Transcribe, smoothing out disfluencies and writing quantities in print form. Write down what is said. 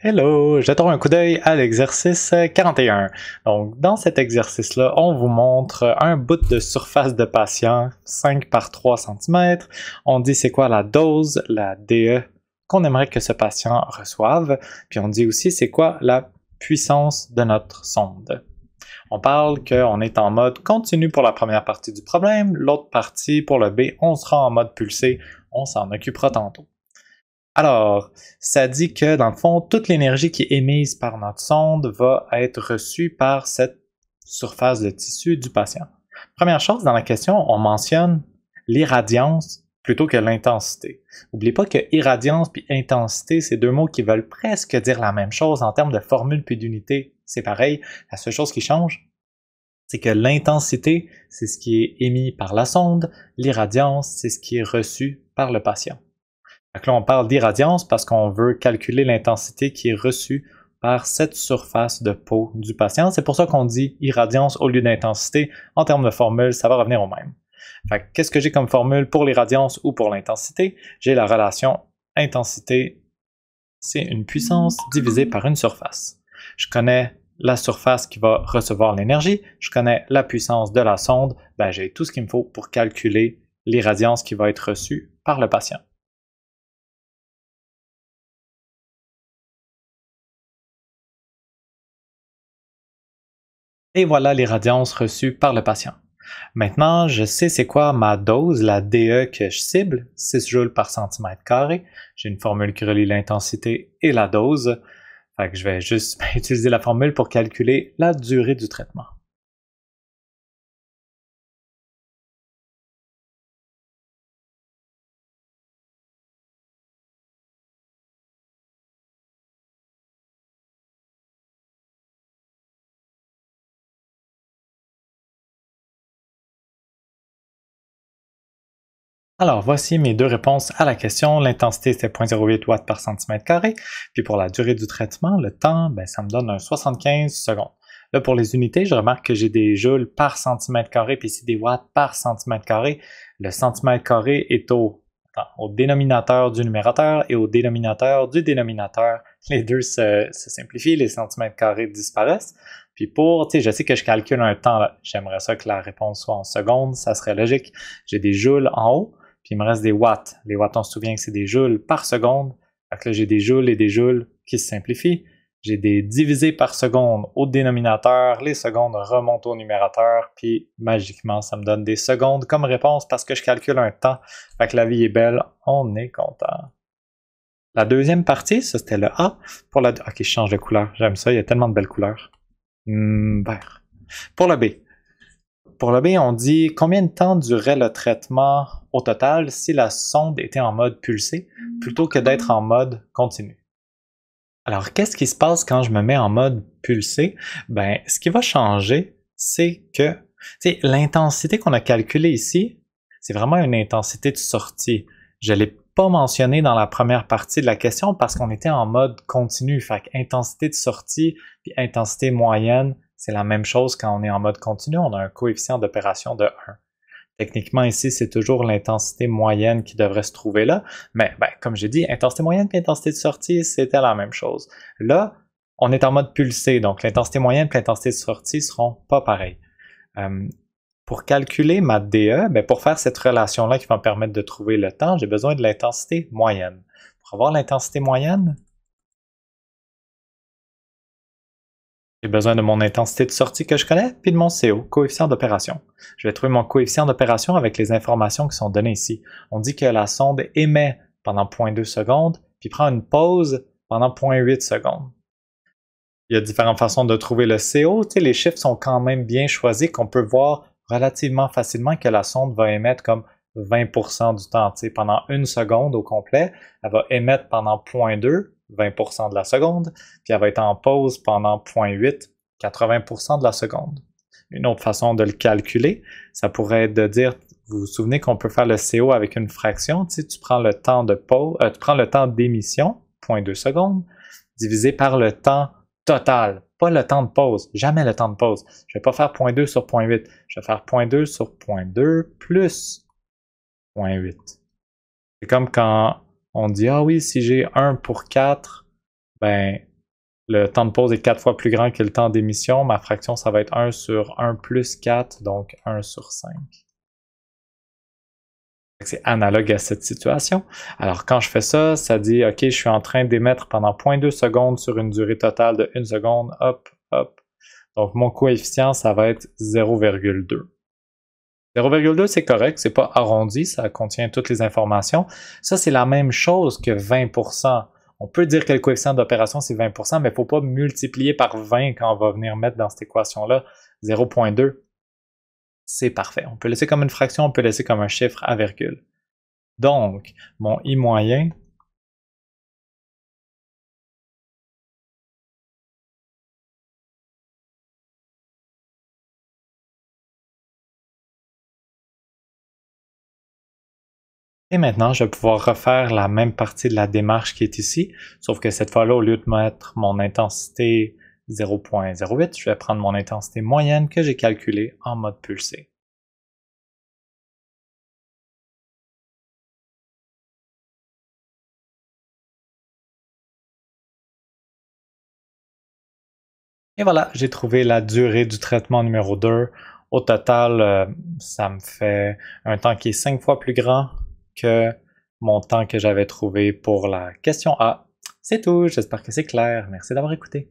Hello, jetons un coup d'œil à l'exercice 41. Donc, dans cet exercice-là, on vous montre un bout de surface de patient, 5 par 3 cm. On dit c'est quoi la dose, la DE, qu'on aimerait que ce patient reçoive. Puis on dit aussi c'est quoi la puissance de notre sonde. On parle qu'on est en mode continu pour la première partie du problème, l'autre partie, pour le B, on sera en mode pulsé, on s'en occupera tantôt. Alors, ça dit que dans le fond, toute l'énergie qui est émise par notre sonde va être reçue par cette surface de tissu du patient. Première chose, dans la question, on mentionne l'irradiance plutôt que l'intensité. N'oubliez pas que irradiance et intensité, c'est deux mots qui veulent presque dire la même chose en termes de formule puis d'unité. C'est pareil, la seule chose qui change, c'est que l'intensité, c'est ce qui est émis par la sonde, l'irradiance, c'est ce qui est reçu par le patient. Donc là, on parle d'irradiance parce qu'on veut calculer l'intensité qui est reçue par cette surface de peau du patient. C'est pour ça qu'on dit irradiance au lieu d'intensité. En termes de formule, ça va revenir au même. Qu'est-ce que j'ai comme formule pour l'irradiance ou pour l'intensité? J'ai la relation intensité, c'est une puissance divisée par une surface. Je connais la surface qui va recevoir l'énergie, je connais la puissance de la sonde, j'ai tout ce qu'il me faut pour calculer l'irradiance qui va être reçue par le patient. Et voilà l'irradiance reçue par le patient. Maintenant, je sais c'est quoi ma dose, la DE que je cible, 6 joules par centimètre carré. J'ai une formule qui relie l'intensité et la dose. Fait que je vais juste utiliser la formule pour calculer la durée du traitement. Alors, voici mes deux réponses à la question. L'intensité, c'était 0,08 watts par centimètre carré. Puis pour la durée du traitement, le temps, ça me donne un 75 secondes. Là, pour les unités, je remarque que j'ai des joules par centimètre carré, puis ici des watts par centimètre carré. Le centimètre carré est au dénominateur du numérateur et au dénominateur du dénominateur. Les deux se simplifient, les centimètres carrés disparaissent. Puis je sais que je calcule un temps, j'aimerais ça que la réponse soit en secondes, ça serait logique. J'ai des joules en haut, puis il me reste des watts. Les watts, on se souvient que c'est des joules par seconde. Fait que là, j'ai des joules et des joules qui se simplifient. J'ai des divisés par seconde au dénominateur, les secondes remontent au numérateur, puis magiquement, ça me donne des secondes comme réponse parce que je calcule un temps. Fait que la vie est belle, on est content. La deuxième partie, ça c'était le A. Ok, je change de couleur, j'aime ça, il y a tellement de belles couleurs. Vert. Pour le B. Pour le B, on dit combien de temps durerait le traitement au total si la sonde était en mode pulsé plutôt que d'être en mode continu. Alors, qu'est-ce qui se passe quand je me mets en mode pulsé? Ce qui va changer, c'est que l'intensité qu'on a calculée ici, c'est vraiment une intensité de sortie. Je ne l'ai pas mentionné dans la première partie de la question parce qu'on était en mode continu. Fait intensité de sortie puis intensité moyenne, c'est la même chose quand on est en mode continu. On a un coefficient d'opération de 1. Techniquement, ici, c'est toujours l'intensité moyenne qui devrait se trouver là. Mais comme j'ai dit, intensité moyenne et intensité de sortie, c'était la même chose. Là, on est en mode pulsé, donc l'intensité moyenne et l'intensité de sortie ne seront pas pareilles. Pour calculer ma DE, pour faire cette relation-là qui va me permettre de trouver le temps, j'ai besoin de l'intensité moyenne. Pour avoir l'intensité moyenne, j'ai besoin de mon intensité de sortie que je connais, puis de mon CO, coefficient d'opération. Je vais trouver mon coefficient d'opération avec les informations qui sont données ici. On dit que la sonde émet pendant 0,2 secondes, puis prend une pause pendant 0,8 secondes. Il y a différentes façons de trouver le CO. Les chiffres sont quand même bien choisis, qu'on peut voir relativement facilement que la sonde va émettre comme 20% du temps. Pendant 1 seconde au complet, elle va émettre pendant 0,2, 20% de la seconde, puis elle va être en pause pendant 0,8, 80% de la seconde. Une autre façon de le calculer, ça pourrait être de dire, vous vous souvenez qu'on peut faire le CO avec une fraction, tu prends le temps de pause, tu prends le temps d'émission, 0,2 secondes, divisé par le temps total, pas le temps de pause, jamais le temps de pause. Je ne vais pas faire 0,2 sur 0,8, je vais faire 0,2 sur 0,2 plus 0,8. C'est comme quand on dit, ah oui, si j'ai 1 pour 4, le temps de pause est 4 fois plus grand que le temps d'émission. Ma fraction, ça va être 1 sur 1 plus 4, donc 1 sur 5. C'est analogue à cette situation. Alors quand je fais ça, ça dit, OK, je suis en train d'émettre pendant 0,2 secondes sur une durée totale de 1 seconde. Hop, hop. Donc mon coefficient, ça va être 0,2. 0,2, c'est correct, c'est pas arrondi, ça contient toutes les informations. Ça, c'est la même chose que 20%. On peut dire que le coefficient d'opération, c'est 20%, mais il ne faut pas multiplier par 20 quand on va venir mettre dans cette équation-là 0,2. C'est parfait. On peut laisser comme une fraction, on peut laisser comme un chiffre à virgule. Donc, mon I moyen, et maintenant, je vais pouvoir refaire la même partie de la démarche qui est ici, sauf que cette fois-là, au lieu de mettre mon intensité 0,08, je vais prendre mon intensité moyenne que j'ai calculée en mode pulsé. Et voilà, j'ai trouvé la durée du traitement numéro 2. Au total, ça me fait un temps qui est 5 fois plus grand que mon temps que j'avais trouvé pour la question A. C'est tout, j'espère que c'est clair. Merci d'avoir écouté.